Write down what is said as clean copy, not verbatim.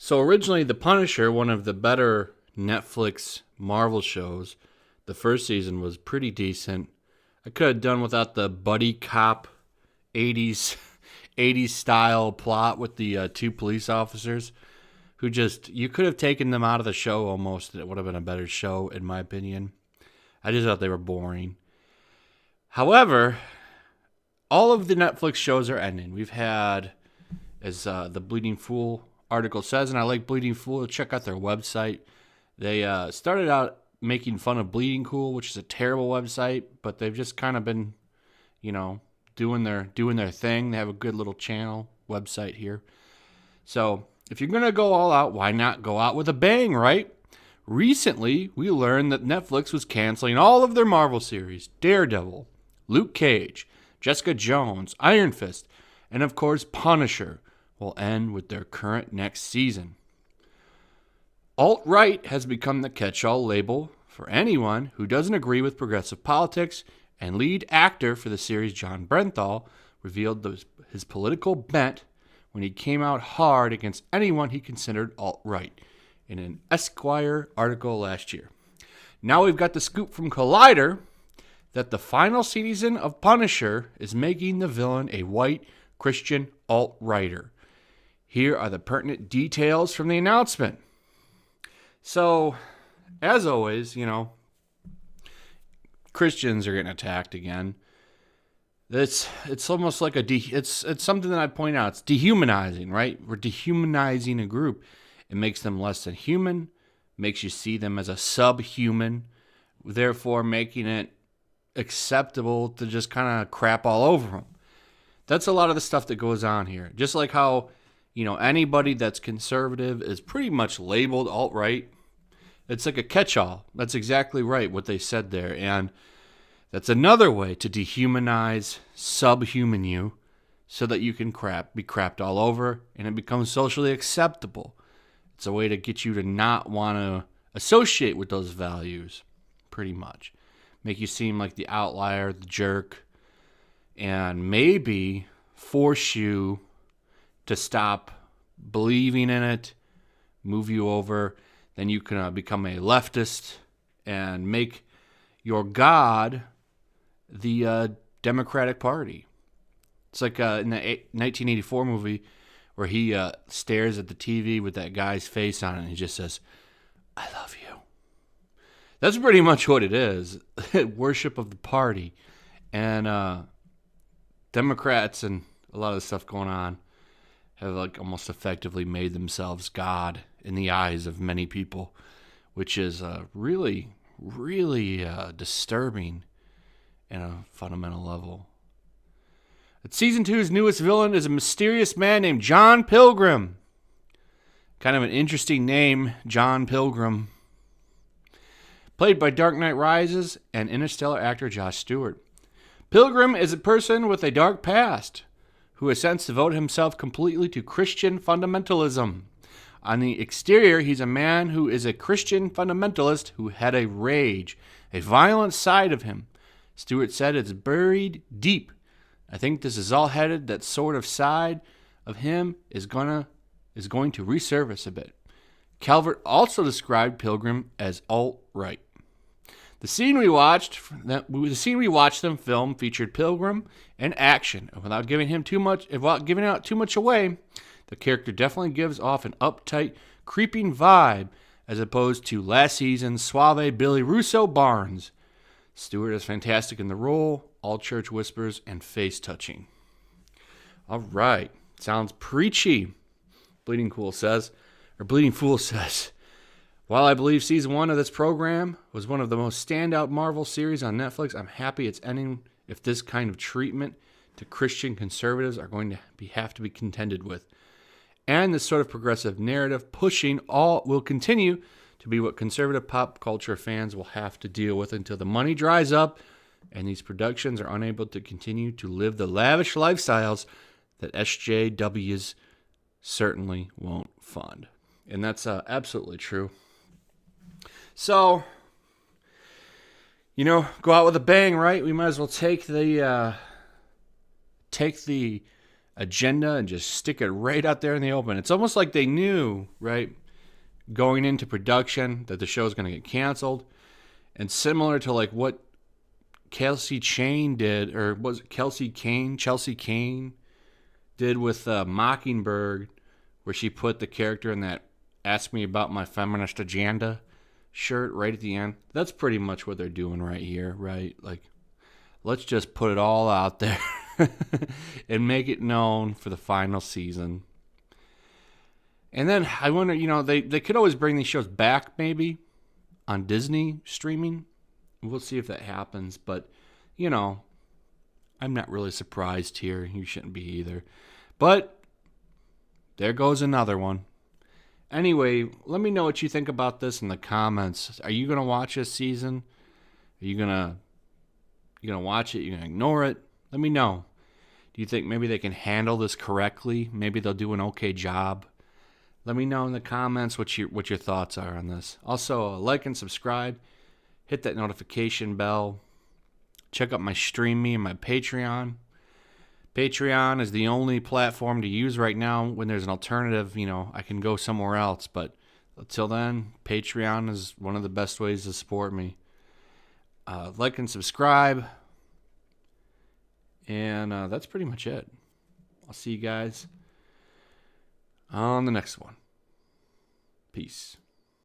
So originally, The Punisher, one of the better Netflix Marvel shows, the first season was pretty decent. I could have done without the buddy cop 80s 80s style plot with the two police officers who just, you could have taken them out of the show almost. It would have been a better show, in my opinion. I just thought they were boring. However, all of the Netflix shows are ending. We've had, as the Bleeding Fool article says, and I like Bleeding Fool. Check out their website. They started out making fun of Bleeding Cool, which is a terrible website, but they've just kind of been, doing their thing. They have a good little channel website here. So if you're going to go all out, why not go out with a bang, right? Recently, we learned that Netflix was canceling all of their Marvel series: Daredevil, Luke Cage, Jessica Jones, Iron Fist, and of course Punisher will end with their current next season. Alt-right has become the catch-all label for anyone who doesn't agree with progressive politics, and lead actor for the series, John Bernthal, revealed his political bent when he came out hard against anyone he considered alt-right in an Esquire article last year. Now we've got the scoop from Collider that the final season of Punisher is making the villain a white Christian alt-righter. Here are the pertinent details from the announcement. So, as always, Christians are getting attacked again. It's almost like it's something that I point out. It's dehumanizing, right? We're dehumanizing a group. It makes them less than human, makes you see them as a subhuman, therefore making it acceptable to just kind of crap all over them. That's a lot of the stuff that goes on here. Just like how, anybody that's conservative is pretty much labeled alt-right. It's like a catch-all. That's exactly right, what they said there. And that's another way to dehumanize, subhuman you, so that you can be crapped all over, and it becomes socially acceptable. It's a way to get you to not want to associate with those values, pretty much. Make you seem like the outlier, the jerk, and maybe force you to stop believing in it, move you over. Then you can become a leftist and make your God the Democratic Party. It's like in the 1984 movie where he stares at the TV with that guy's face on it and he just says, "I love you." That's pretty much what it is. Worship of the party. And Democrats and a lot of the stuff going on have almost effectively made themselves God in the eyes of many people, which is really, really disturbing in a fundamental level. But Season 2's newest villain is a mysterious man named John Pilgrim. Kind of an interesting name, John Pilgrim. Played by Dark Knight Rises and Interstellar actor Josh Stewart. Pilgrim is a person with a dark past who has since devoted himself completely to Christian fundamentalism. On the exterior, he's a man who is a Christian fundamentalist who had a rage, a violent side of him. Stewart said it's buried deep. I think this is all headed, that sort of side of him is going to resurface a bit. Calvert also described Pilgrim as alt-right. The scene we watched them film featured Pilgrim in action, and without giving out too much away, the character definitely gives off an uptight, creeping vibe, as opposed to last season's suave Billy Russo Barnes. Stewart is fantastic in the role, all church whispers and face touching. All right, sounds preachy. Bleeding Fool says. While I believe Season 1 of this program was one of the most standout Marvel series on Netflix, I'm happy it's ending if this kind of treatment to Christian conservatives are going to have to be contended with. And this sort of progressive narrative pushing all will continue to be what conservative pop culture fans will have to deal with until the money dries up and these productions are unable to continue to live the lavish lifestyles that SJWs certainly won't fund. And that's absolutely true. So, go out with a bang, right? We might as well take the agenda and just stick it right out there in the open. It's almost like they knew, right, going into production that the show's going to get canceled. And similar to like what Chelsea Kane did, or was it Chelsea Kane did with Mockingbird, where she put the character in that "Ask Me About My Feminist Agenda" shirt right at the end. That's pretty much what they're doing right here, right? Like, let's just put it all out there and make it known for the final season. And then I wonder, they could always bring these shows back maybe on Disney streaming. We'll see if that happens. But, I'm not really surprised here. You shouldn't be either. But there goes another one. Anyway, let me know what you think about this in the comments. Are you going to watch this season? Are you going to watch it? You're going to ignore it? Let me know. Do you think maybe they can handle this correctly? Maybe they'll do an okay job? Let me know in the comments what your thoughts are on this. Also, like and subscribe. Hit that notification bell. Check out my Stream Me and my Patreon. Patreon is the only platform to use right now. When there's an alternative, I can go somewhere else. But until then, Patreon is one of the best ways to support me. Like and subscribe. And that's pretty much it. I'll see you guys on the next one. Peace.